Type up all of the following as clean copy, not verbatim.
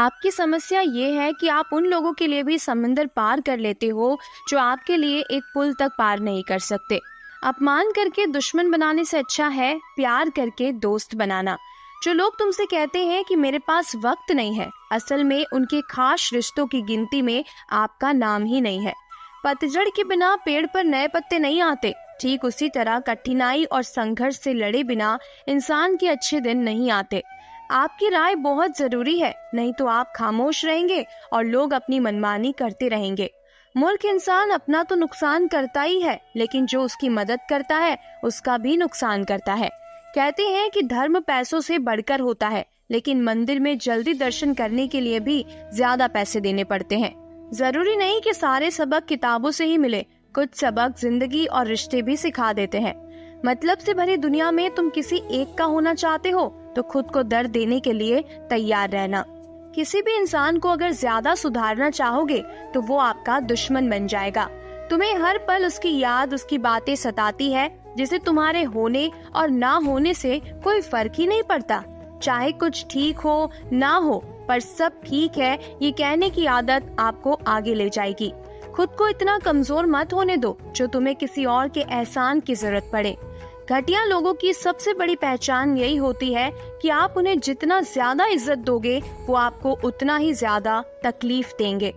आपकी समस्या ये है कि आप उन लोगों के लिए भी समंदर पार कर लेते हो जो आपके लिए एक पुल तक पार नहीं कर सकते। अपमान करके दुश्मन बनाने से अच्छा है प्यार करके दोस्त बनाना। जो लोग तुमसे कहते हैं कि मेरे पास वक्त नहीं है, असल में उनके खास रिश्तों की गिनती में आपका नाम ही नहीं है। पतझड़ के बिना पेड़ पर नए पत्ते नहीं आते। ठीक उसी तरह कठिनाई और संघर्ष से लड़े बिना इंसान के अच्छे दिन नहीं आते। आपकी राय बहुत जरूरी है, नहीं तो आप खामोश रहेंगे और लोग अपनी मनमानी करते रहेंगे। मूर्ख इंसान अपना तो नुकसान करता ही है, लेकिन जो उसकी मदद करता है उसका भी नुकसान करता है। कहते हैं कि धर्म पैसों से बढ़कर होता है, लेकिन मंदिर में जल्दी दर्शन करने के लिए भी ज्यादा पैसे देने पड़ते हैं। जरूरी नहीं कि सारे सबक किताबों से ही मिले, कुछ सबक जिंदगी और रिश्ते भी सिखा देते हैं। मतलब से भरी दुनिया में तुम किसी एक का होना चाहते हो तो खुद को दर्द देने के लिए तैयार रहना। किसी भी इंसान को अगर ज्यादा सुधारना चाहोगे तो वो आपका दुश्मन बन जाएगा। तुम्हें हर पल उसकी याद, उसकी बातें सताती है, जिसे तुम्हारे होने और ना होने से कोई फर्क ही नहीं पड़ता। चाहे कुछ ठीक हो ना हो, पर सब ठीक है ये कहने की आदत आपको आगे ले जाएगी। खुद को इतना कमजोर मत होने दो जो तुम्हें किसी और के एहसान की जरूरत पड़े। घटिया लोगों की सबसे बड़ी पहचान यही होती है कि आप उन्हें जितना ज्यादा इज्जत दोगे वो आपको उतना ही ज्यादा तकलीफ देंगे।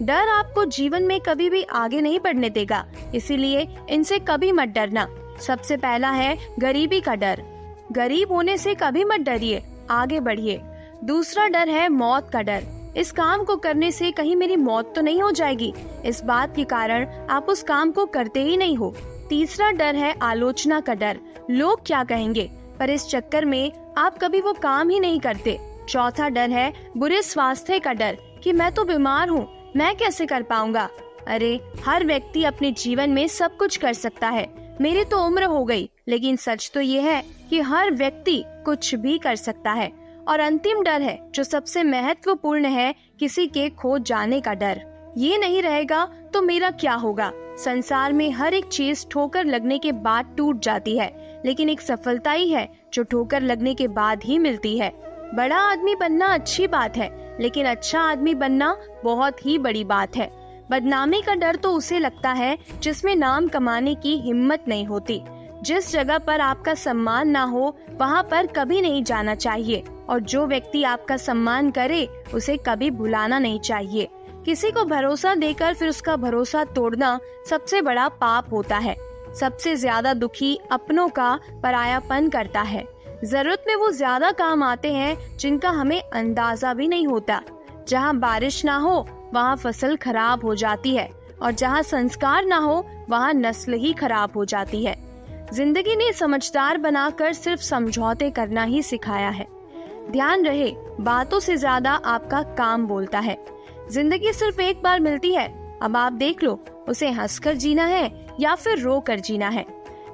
डर आपको जीवन में कभी भी आगे नहीं बढ़ने देगा, इसीलिए इनसे कभी मत डरना। सबसे पहला है गरीबी का डर। गरीब होने से कभी मत डरिए, आगे बढ़िए। दूसरा डर है मौत का डर। इस काम को करने से कहीं मेरी मौत तो नहीं हो जाएगी, इस बात के कारण आप उस काम को करते ही नहीं हो। तीसरा डर है आलोचना का डर। लोग क्या कहेंगे, पर इस चक्कर में आप कभी वो काम ही नहीं करते। चौथा डर है बुरे स्वास्थ्य का डर कि मैं तो बीमार हूँ, मैं कैसे कर पाऊंगा। अरे हर व्यक्ति अपने जीवन में सब कुछ कर सकता है। मेरी तो उम्र हो गई, लेकिन सच तो ये है कि हर व्यक्ति कुछ भी कर सकता है। और अंतिम डर है जो सबसे महत्वपूर्ण है, किसी के खो जाने का डर। ये नहीं रहेगा तो मेरा क्या होगा। संसार में हर एक चीज ठोकर लगने के बाद टूट जाती है, लेकिन एक सफलता ही है जो ठोकर लगने के बाद ही मिलती है। बड़ा आदमी बनना अच्छी बात है, लेकिन अच्छा आदमी बनना बहुत ही बड़ी बात है। बदनामी का डर तो उसे लगता है जिसमें नाम कमाने की हिम्मत नहीं होती। जिस जगह पर आपका सम्मान ना हो वहाँ पर कभी नहीं जाना चाहिए, और जो व्यक्ति आपका सम्मान करे उसे कभी भुलाना नहीं चाहिए। किसी को भरोसा देकर फिर उसका भरोसा तोड़ना सबसे बड़ा पाप होता है। सबसे ज्यादा दुखी अपनों का परायापन करता है। जरूरत में वो ज्यादा काम आते हैं जिनका हमें अंदाजा भी नहीं होता। जहाँ बारिश ना हो वहाँ फसल खराब हो जाती है, और जहाँ संस्कार ना हो वहाँ नस्ल ही खराब हो जाती है। जिंदगी ने समझदार बनाकर सिर्फ समझौते करना ही सिखाया है। ध्यान रहे, बातों से ज्यादा आपका काम बोलता है। जिंदगी सिर्फ एक बार मिलती है, अब आप देख लो उसे हंसकर जीना है या फिर रो कर जीना है।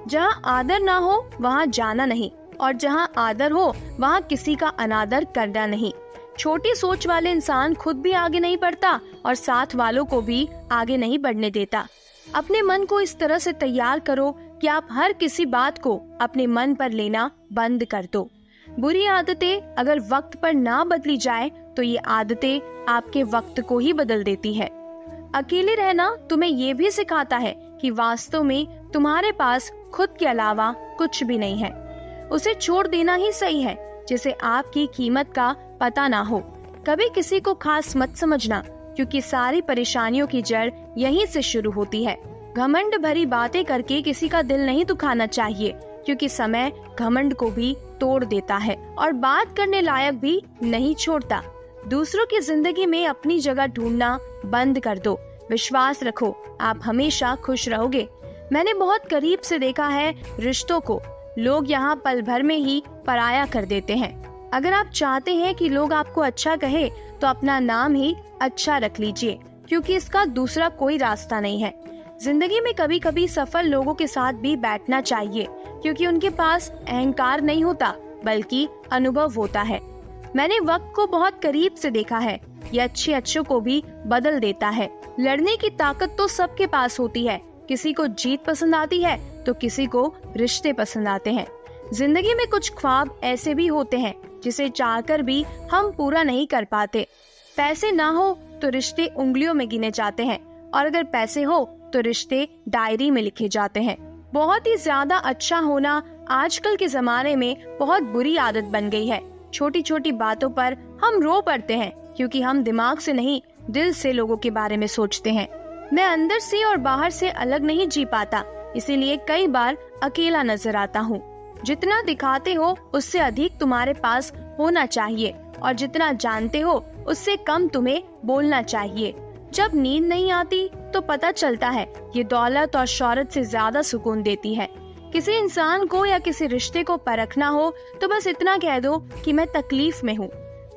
जहाँ आदर ना हो वहाँ जाना नहीं, और जहाँ आदर हो वहाँ किसी का अनादर करना नहीं। छोटी सोच वाले इंसान खुद भी आगे नहीं बढ़ता और साथ वालों को भी आगे नहीं बढ़ने देता। अपने मन को इस तरह से तैयार करो कि आप हर किसी बात को अपने मन पर लेना बंद कर दो। बुरी आदतें अगर वक्त पर ना बदली जाए तो ये आदतें आपके वक्त को ही बदल देती है। अकेले रहना तुम्हें ये भी सिखाता है कि वास्तव में तुम्हारे पास खुद के अलावा कुछ भी नहीं है। उसे छोड़ देना ही सही है जिसे आपकी कीमत का पता ना हो। कभी किसी को खास मत समझना, क्योंकि सारी परेशानियों की जड़ यहीं से शुरू होती है। घमंड भरी बातें करके किसी का दिल नहीं दुखाना चाहिए, क्योंकि समय घमंड को भी तोड़ देता है और बात करने लायक भी नहीं छोड़ता। दूसरों की जिंदगी में अपनी जगह ढूंढना बंद कर दो। विश्वास रखो, आप हमेशा खुश रहोगे। मैंने बहुत करीब से देखा है रिश्तों को। लोग यहाँ पल भर में ही पराया कर देते हैं। अगर आप चाहते हैं कि लोग आपको अच्छा कहे तो अपना नाम ही अच्छा रख लीजिए, क्योंकि इसका दूसरा कोई रास्ता नहीं है। जिंदगी में कभी कभी सफल लोगों के साथ भी बैठना चाहिए, क्योंकि उनके पास अहंकार नहीं होता बल्कि अनुभव होता है। मैंने वक्त को बहुत करीब से देखा है, ये अच्छों को भी बदल देता है। लड़ने की ताकत तो सबके पास होती है। किसी को जीत पसंद आती है तो किसी को रिश्ते पसंद आते हैं। जिंदगी में कुछ ख्वाब ऐसे भी होते हैं जिसे चाहकर भी हम पूरा नहीं कर पाते। पैसे ना हो तो रिश्ते उंगलियों में गिने जाते हैं, और अगर पैसे हो तो रिश्ते डायरी में लिखे जाते हैं। बहुत ही ज्यादा अच्छा होना आजकल के जमाने में बहुत बुरी आदत बन गई है। छोटी छोटी बातों पर हम रो पड़ते हैं क्योंकि हम दिमाग से नहीं, दिल से लोगों के बारे में सोचते हैं। मैं अंदर से और बाहर से अलग नहीं जी पाता, इसीलिए कई बार अकेला नजर आता हूँ। जितना दिखाते हो उससे अधिक तुम्हारे पास होना चाहिए, और जितना जानते हो उससे कम तुम्हें बोलना चाहिए। जब नींद नहीं आती तो पता चलता है ये दौलत और शोहरत से ज्यादा सुकून देती है। किसी इंसान को या किसी रिश्ते को परखना हो तो बस इतना कह दो कि मैं तकलीफ में हूँ।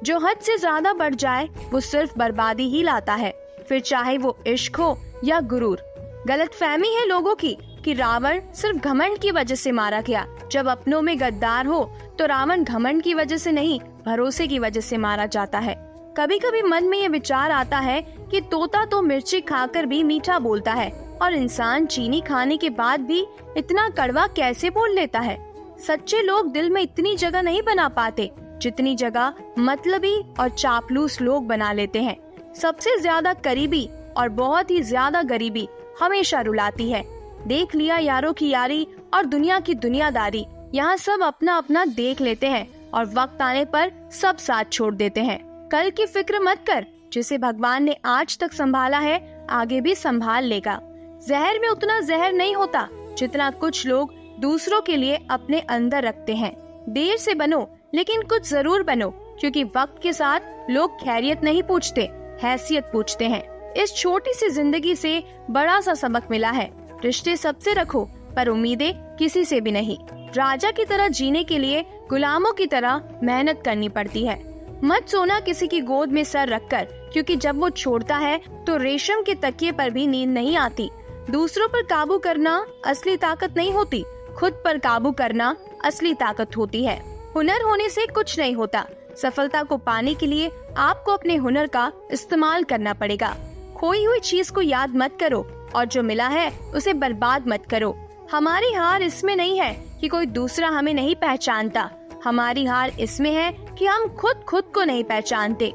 जो हद से ज्यादा बढ़ जाए वो सिर्फ बर्बादी ही लाता है, फिर चाहे वो इश्क हो या गुरूर। गलतफहमी है लोगों की कि रावण सिर्फ घमंड की वजह से मारा गया। जब अपनों में गद्दार हो तो रावण घमंड की वजह से नहीं, भरोसे की वजह से मारा जाता है। कभी कभी मन में ये विचार आता है कि तोता तो मिर्ची खाकर भी मीठा बोलता है, और इंसान चीनी खाने के बाद भी इतना कड़वा कैसे बोल लेता है। सच्चे लोग दिल में इतनी जगह नहीं बना पाते जितनी जगह मतलबी और चापलूस लोग बना लेते हैं। सबसे ज्यादा करीबी और बहुत ही ज्यादा गरीबी हमेशा रुलाती है। देख लिया यारों की यारी और दुनिया की दुनियादारी, यहाँ सब अपना अपना देख लेते हैं और वक्त आने पर सब साथ छोड़ देते हैं। कल की फिक्र मत कर, जिसे भगवान ने आज तक संभाला है आगे भी संभाल लेगा। जहर में उतना जहर नहीं होता जितना कुछ लोग दूसरों के लिए अपने अंदर रखते हैं। देर से बनो लेकिन कुछ जरूर बनो, क्योंकि वक्त के साथ लोग खैरियत नहीं पूछते, हैसियत पूछते हैं। इस छोटी सी जिंदगी से बड़ा सा सबक मिला है, रिश्ते सबसे रखो पर उम्मीदें किसी से भी नहीं। राजा की तरह जीने के लिए गुलामों की तरह मेहनत करनी पड़ती है। मत सोना किसी की गोद में सर रखकर, क्योंकि जब वो छोड़ता है तो रेशम के तकिए पर भी नींद नहीं आती। दूसरों पर काबू करना असली ताकत नहीं होती, खुद पर काबू करना असली ताकत होती है। हुनर होने से कुछ नहीं होता, सफलता को पाने के लिए आपको अपने हुनर का इस्तेमाल करना पड़ेगा। खोई हुई चीज को याद मत करो और जो मिला है उसे बर्बाद मत करो। हमारी हार इसमें नहीं है कि कोई दूसरा हमें नहीं पहचानता, हमारी हार इसमें है कि हम खुद को नहीं पहचानते।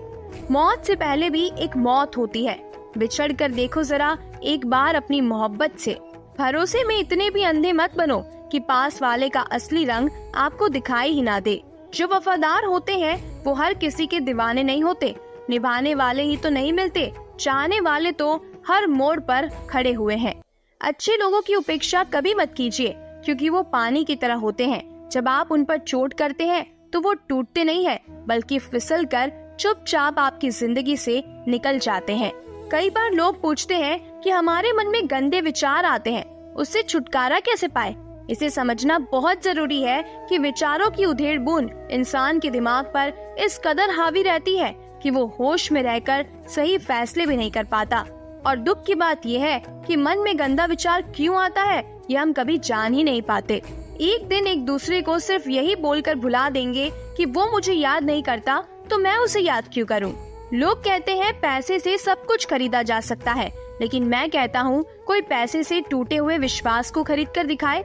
मौत से पहले भी एक मौत होती है, बिछड़ कर देखो जरा एक बार अपनी मोहब्बत से। भरोसे में इतने भी अंधे मत बनो कि पास वाले का असली रंग आपको दिखाई ही ना दे। जो वफादार होते हैं वो हर किसी के दीवाने नहीं होते, निभाने वाले ही तो नहीं मिलते, चाहने वाले तो हर मोड़ पर खड़े हुए हैं। अच्छे लोगों की उपेक्षा कभी मत कीजिए, क्योंकि वो पानी की तरह होते हैं। जब आप उन पर चोट करते हैं तो वो टूटते नहीं है, बल्कि फिसल कर चुपचाप आपकी जिंदगी से निकल जाते हैं। कई बार लोग पूछते हैं कि हमारे मन में गंदे विचार आते हैं, उससे छुटकारा कैसे पाए। इसे समझना बहुत जरूरी है कि विचारों की उधेड़ बूंद इंसान के दिमाग पर इस कदर हावी रहती है कि वो होश में रहकर सही फैसले भी नहीं कर पाता। और दुख की बात यह है कि मन में गंदा विचार क्यों आता है ये हम कभी जान ही नहीं पाते। एक दिन एक दूसरे को सिर्फ यही बोलकर भुला देंगे कि वो मुझे याद नहीं करता तो मैं उसे याद क्यों करूं। लोग कहते हैं पैसे से सब कुछ खरीदा जा सकता है, लेकिन मैं कहता हूँ कोई पैसे से टूटे हुए विश्वास को खरीद कर दिखाए।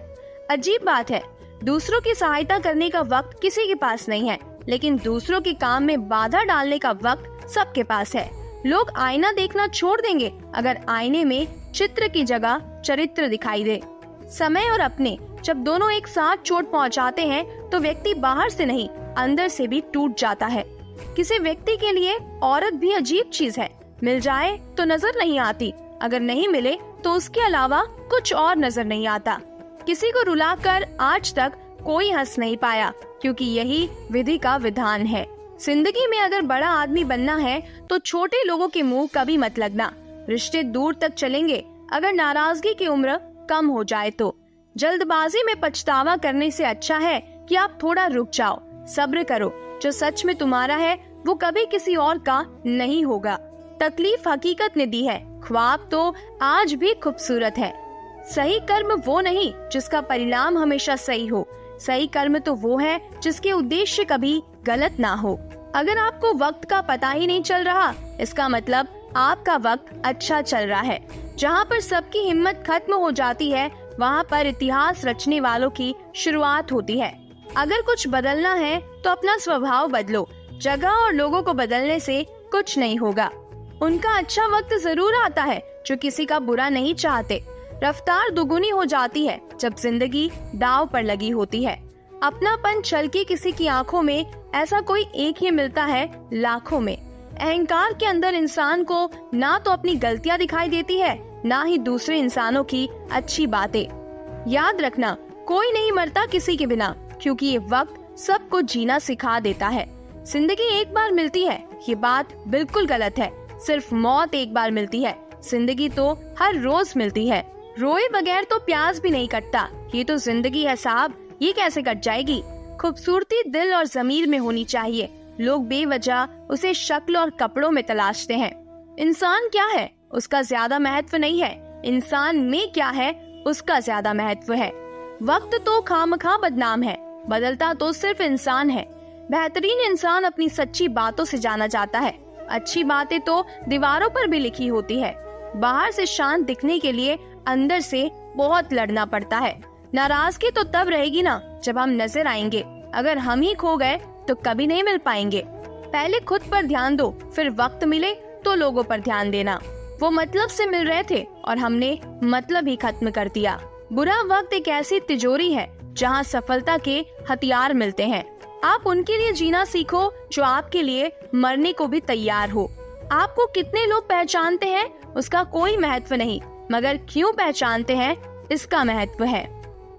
अजीब बात है, दूसरों की सहायता करने का वक्त किसी के पास नहीं है, लेकिन दूसरों के काम में बाधा डालने का वक्त सबके पास है। लोग आईना देखना छोड़ देंगे अगर आईने में चित्र की जगह चरित्र दिखाई दे। समय और अपने जब दोनों एक साथ चोट पहुंचाते हैं तो व्यक्ति बाहर से नहीं अंदर से भी टूट जाता है। किसी व्यक्ति के लिए औरत भी अजीब चीज है, मिल जाए तो नजर नहीं आती, अगर नहीं मिले तो उसके अलावा कुछ और नजर नहीं आता। किसी को रुलाकर आज तक कोई हंस नहीं पाया, क्योंकि यही विधि का विधान है। जिंदगी में अगर बड़ा आदमी बनना है तो छोटे लोगों के मुंह कभी मत लगना। रिश्ते दूर तक चलेंगे अगर नाराजगी की उम्र कम हो जाए तो। जल्दबाजी में पछतावा करने से अच्छा है कि आप थोड़ा रुक जाओ, सब्र करो। जो सच में तुम्हारा है वो कभी किसी और का नहीं होगा। तकलीफ हकीकत ने दी है, ख्वाब तो आज भी खूबसूरत है। सही कर्म वो नहीं जिसका परिणाम हमेशा सही हो, सही कर्म तो वो है जिसके उद्देश्य कभी गलत ना हो। अगर आपको वक्त का पता ही नहीं चल रहा, इसका मतलब आपका वक्त अच्छा चल रहा है। जहाँ पर सबकी हिम्मत खत्म हो जाती है वहाँ पर इतिहास रचने वालों की शुरुआत होती है। अगर कुछ बदलना है तो अपना स्वभाव बदलो। जगह और लोगों को बदलने से कुछ नहीं होगा। उनका अच्छा वक्त जरूर आता है जो किसी का बुरा नहीं चाहते। रफ्तार दुगुनी हो जाती है जब जिंदगी दांव पर लगी होती है। अपनापन छलके किसी की आंखों में, ऐसा कोई एक ही मिलता है लाखों में। अहंकार के अंदर इंसान को ना तो अपनी गलतियां दिखाई देती है, ना ही दूसरे इंसानों की अच्छी बातें। याद रखना, कोई नहीं मरता किसी के बिना, क्योंकि ये वक्त सबको जीना सिखा देता है। जिंदगी एक बार मिलती है, ये बात बिल्कुल गलत है। सिर्फ मौत एक बार मिलती है, जिंदगी तो हर रोज मिलती है। रोए बगैर तो प्यास भी नहीं कटता, ये तो जिंदगी है साहब, ये कैसे कट जाएगी। खूबसूरती दिल और ज़मीर में होनी चाहिए, लोग बेवजह उसे शक्ल और कपड़ों में तलाशते हैं। इंसान क्या है उसका ज्यादा महत्व नहीं है, इंसान में क्या है उसका ज्यादा महत्व है। वक्त तो खामखा बदनाम है, बदलता तो सिर्फ इंसान है। बेहतरीन इंसान अपनी सच्ची बातों से जाना जाता है। अच्छी बातें तो दीवारों पर भी लिखी होती है। बाहर से शांत दिखने के लिए अंदर से बहुत लड़ना पड़ता है। नाराजगी तो तब रहेगी ना जब हम नजर आएंगे, अगर हम ही खो गए तो कभी नहीं मिल पाएंगे। पहले खुद पर ध्यान दो, फिर वक्त मिले तो लोगों पर ध्यान देना। वो मतलब से मिल रहे थे और हमने मतलब ही खत्म कर दिया। बुरा वक्त एक ऐसी तिजोरी है जहाँ सफलता के हथियार मिलते हैं। आप उनके लिए जीना सीखो जो आपके लिए मरने को भी तैयार हो। आपको कितने लोग पहचानते हैं उसका कोई महत्व नहीं, मगर क्यों पहचानते हैं इसका महत्व है।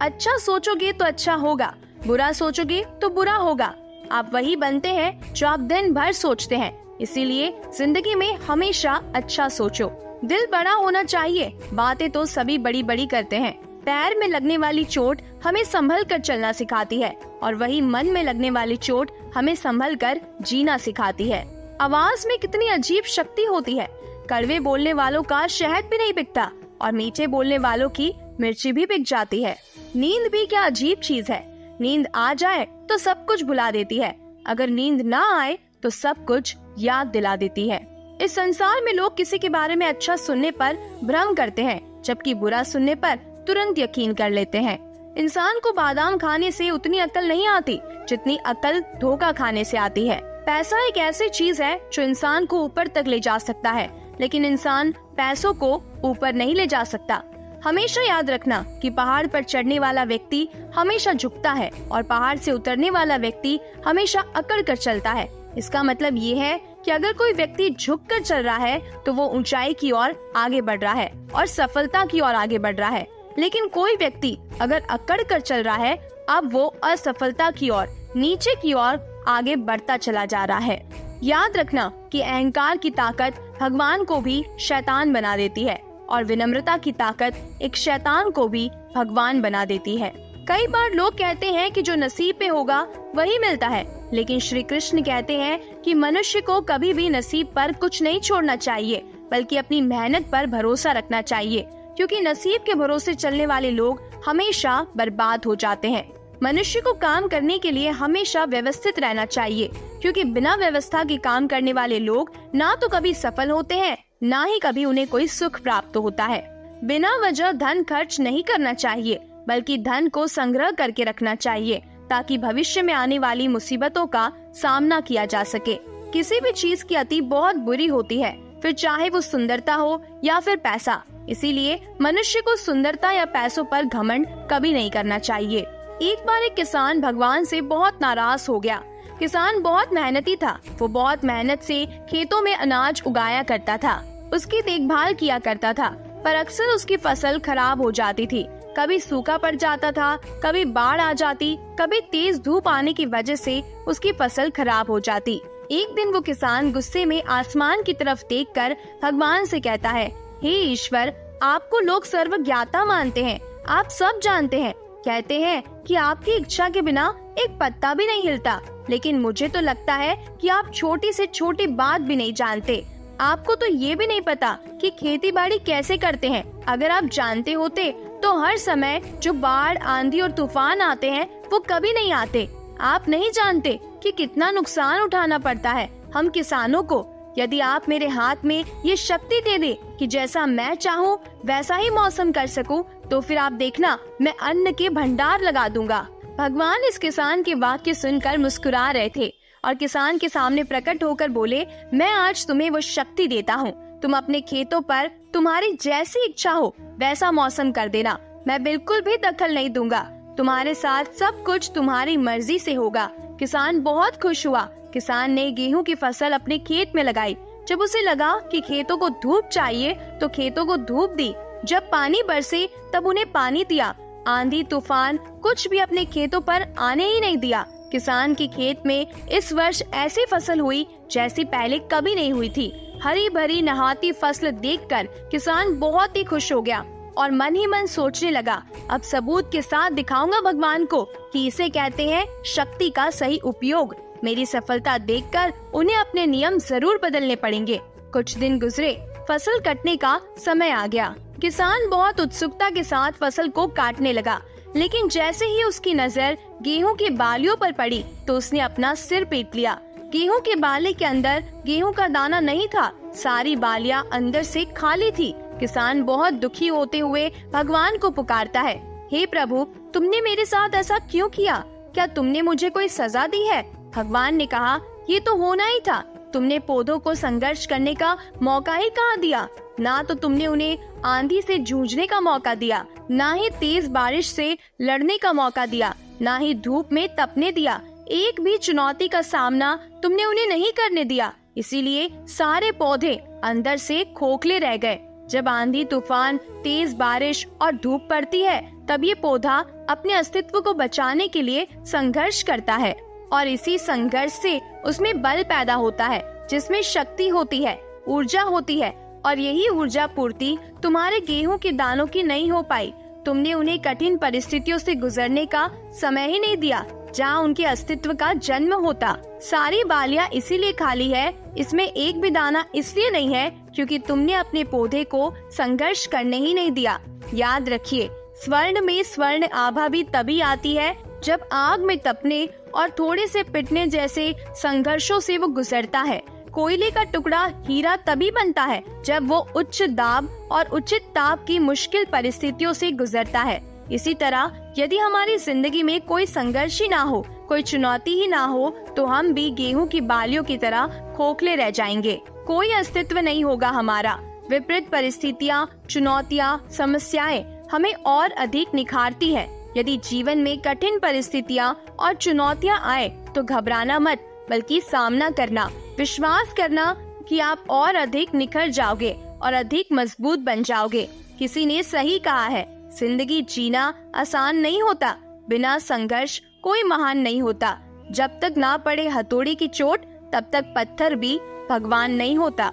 अच्छा सोचोगे तो अच्छा होगा, बुरा सोचोगे तो बुरा होगा। आप वही बनते हैं जो आप दिन भर सोचते हैं, इसीलिए जिंदगी में हमेशा अच्छा सोचो। दिल बड़ा होना चाहिए, बातें तो सभी बड़ी बड़ी करते हैं। पैर में लगने वाली चोट हमें संभल कर चलना सिखाती है, और वही मन में लगने वाली चोट हमें संभल कर जीना सिखाती है। आवाज में कितनी अजीब शक्ति होती है। कड़वे बोलने वालों का शहद भी नहीं बिकता, और मीठे बोलने वालों की मिर्ची भी बिक जाती है। नींद भी क्या अजीब चीज है। नींद आ जाए तो सब कुछ भुला देती है, अगर नींद ना आए तो सब कुछ याद दिला देती है। इस संसार में लोग किसी के बारे में अच्छा सुनने पर भ्रम करते हैं, जबकि बुरा सुनने पर तुरंत यकीन कर लेते हैं। इंसान को बादाम खाने से उतनी अकल नहीं आती जितनी अकल धोखा खाने से आती है। पैसा एक ऐसी चीज है जो इंसान को ऊपर तक ले जा सकता है, लेकिन इंसान पैसों को ऊपर नहीं ले जा सकता। हमेशा याद रखना कि पहाड़ पर चढ़ने वाला व्यक्ति हमेशा झुकता है और पहाड़ से उतरने वाला व्यक्ति हमेशा अकड़ कर चलता है। इसका मतलब ये है कि अगर कोई व्यक्ति झुक कर चल रहा है तो वो ऊंचाई की ओर आगे बढ़ रहा है और सफलता की ओर आगे बढ़ रहा है, लेकिन कोई व्यक्ति अगर अकड़ कर चल रहा है, अब वो असफलता की ओर, नीचे की ओर आगे बढ़ता चला जा रहा है। याद रखना कि अहंकार की ताकत भगवान को भी शैतान बना देती है, और विनम्रता की ताकत एक शैतान को भी भगवान बना देती है। कई बार लोग कहते हैं कि जो नसीब पे होगा वही मिलता है, लेकिन श्री कृष्ण कहते हैं कि मनुष्य को कभी भी नसीब पर कुछ नहीं छोड़ना चाहिए, बल्कि अपनी मेहनत पर भरोसा रखना चाहिए, क्योंकि नसीब के भरोसे चलने वाले लोग हमेशा बर्बाद हो जाते हैं। मनुष्य को काम करने के लिए हमेशा व्यवस्थित रहना चाहिए, क्योंकि बिना व्यवस्था के काम करने वाले लोग ना तो कभी सफल होते हैं, ना ही कभी उन्हें कोई सुख प्राप्त होता है। बिना वजह धन खर्च नहीं करना चाहिए, बल्कि धन को संग्रह करके रखना चाहिए, ताकि भविष्य में आने वाली मुसीबतों का सामना किया जा सके। किसी भी चीज की अति बहुत बुरी होती है, फिर चाहे वो सुंदरता हो या फिर पैसा। इसीलिए मनुष्य को सुंदरता या पैसों पर घमंड कभी नहीं करना चाहिए। एक बार एक किसान भगवान से बहुत नाराज हो गया। किसान बहुत मेहनती था, वो बहुत मेहनत से खेतों में अनाज उगाया करता था, उसकी देखभाल किया करता था, पर अक्सर उसकी फसल खराब हो जाती थी। कभी सूखा पड़ जाता था, कभी बाढ़ आ जाती, कभी तेज धूप आने की वजह से उसकी फसल खराब हो जाती। एक दिन वो किसान गुस्से में आसमान की तरफ देखकर भगवान से कहता है, हे ईश्वर, आपको लोग सर्वज्ञाता मानते हैं, आप सब जानते हैं, कहते हैं कि आपकी इच्छा के बिना एक पत्ता भी नहीं हिलता, लेकिन मुझे तो लगता है कि आप छोटी से छोटी बात भी नहीं जानते। आपको तो ये भी नहीं पता कि खेती बाड़ी कैसे करते हैं। अगर आप जानते होते तो हर समय जो बाढ़, आंधी और तूफान आते हैं वो कभी नहीं आते। आप नहीं जानते कि कितना नुकसान उठाना पड़ता है हम किसानों को। यदि आप मेरे हाथ में ये शक्ति दे दे कि जैसा मैं चाहूँ वैसा ही मौसम कर सकूं, तो फिर आप देखना मैं अन्न के भंडार लगा दूंगा। भगवान इस किसान के वाक्य सुनकर मुस्कुरा रहे थे और किसान के सामने प्रकट होकर बोले, मैं आज तुम्हें वो शक्ति देता हूँ, तुम अपने खेतों पर तुम्हारी जैसी इच्छा हो वैसा मौसम कर देना, मैं बिल्कुल भी दखल नहीं दूंगा, तुम्हारे साथ सब कुछ तुम्हारी मर्जी से होगा। किसान बहुत खुश हुआ। किसान ने गेहूं की फसल अपने खेत में लगाई। जब उसे लगा कि खेतों को धूप चाहिए तो खेतों को धूप दी। जब पानी बरसे तब उन्हें पानी दिया। आंधी तूफान कुछ भी अपने खेतों पर आने ही नहीं दिया। किसान के खेत में इस वर्ष ऐसी फसल हुई जैसी पहले कभी नहीं हुई थी। हरी भरी नहाती फसल देखकर किसान बहुत ही खुश हो गया और मन ही मन सोचने लगा, अब सबूत के साथ दिखाऊंगा भगवान को कि इसे कहते हैं शक्ति का सही उपयोग। मेरी सफलता देखकर उन्हें अपने नियम जरूर बदलने पड़ेंगे। कुछ दिन गुजरे, फसल कटने का समय आ गया। किसान बहुत उत्सुकता के साथ फसल को काटने लगा, लेकिन जैसे ही उसकी नजर गेहूं की बालियों पर पड़ी तो उसने अपना सिर पीट लिया। गेहूं के बाले के अंदर गेहूं का दाना नहीं था, सारी बालियां अंदर से खाली थी। किसान बहुत दुखी होते हुए भगवान को पुकारता है, हे प्रभु, तुमने मेरे साथ ऐसा क्यों किया? क्या तुमने मुझे कोई सजा दी है? भगवान ने कहा, ये तो होना ही था। तुमने पौधों को संघर्ष करने का मौका ही कहाँ दिया? ना तो तुमने उन्हें आंधी से जूझने का मौका दिया, ना ही तेज बारिश से लड़ने का मौका दिया, ना ही धूप में तपने दिया। एक भी चुनौती का सामना तुमने उन्हें नहीं करने दिया। इसीलिए सारे पौधे अंदर से खोखले रह गए। जब आंधी तूफान, तेज बारिश और धूप पड़ती है तब ये पौधा अपने अस्तित्व को बचाने के लिए संघर्ष करता है और इसी संघर्ष से उसमें बल पैदा होता है, जिसमें शक्ति होती है, ऊर्जा होती है। और यही ऊर्जा पूर्ति तुम्हारे गेहूं के दानों की नहीं हो पाई। तुमने उन्हें कठिन परिस्थितियों से गुजरने का समय ही नहीं दिया जहाँ उनके अस्तित्व का जन्म होता। सारी बालियां इसीलिए खाली है, इसमें एक भी दाना इसलिए नहीं है क्योंकि तुमने अपने पौधे को संघर्ष करने ही नहीं दिया। याद रखिए, स्वर्ण में स्वर्ण आभा भी तभी आती है जब आग में तपने और थोड़े से पिटने जैसे संघर्षों से वो गुजरता है। कोयले का टुकड़ा हीरा तभी बनता है जब वो उच्च दाब और उचित ताप की मुश्किल परिस्थितियों से गुजरता है। इसी तरह यदि हमारी जिंदगी में कोई संघर्ष ही ना हो, कोई चुनौती ही ना हो, तो हम भी गेहूं की बालियों की तरह खोखले रह जाएंगे। कोई अस्तित्व नहीं होगा हमारा। विपरीत परिस्थितियाँ, चुनौतियाँ, समस्याएं हमें और अधिक निखारती है। यदि जीवन में कठिन परिस्थितियाँ और चुनौतियाँ आए तो घबराना मत, बल्कि सामना करना, विश्वास करना कि आप और अधिक निखर जाओगे और अधिक मजबूत बन जाओगे। किसी ने सही कहा है, जिंदगी जीना आसान नहीं होता, बिना संघर्ष कोई महान नहीं होता। जब तक ना पड़े हथौड़े की चोट तब तक पत्थर भी भगवान नहीं होता।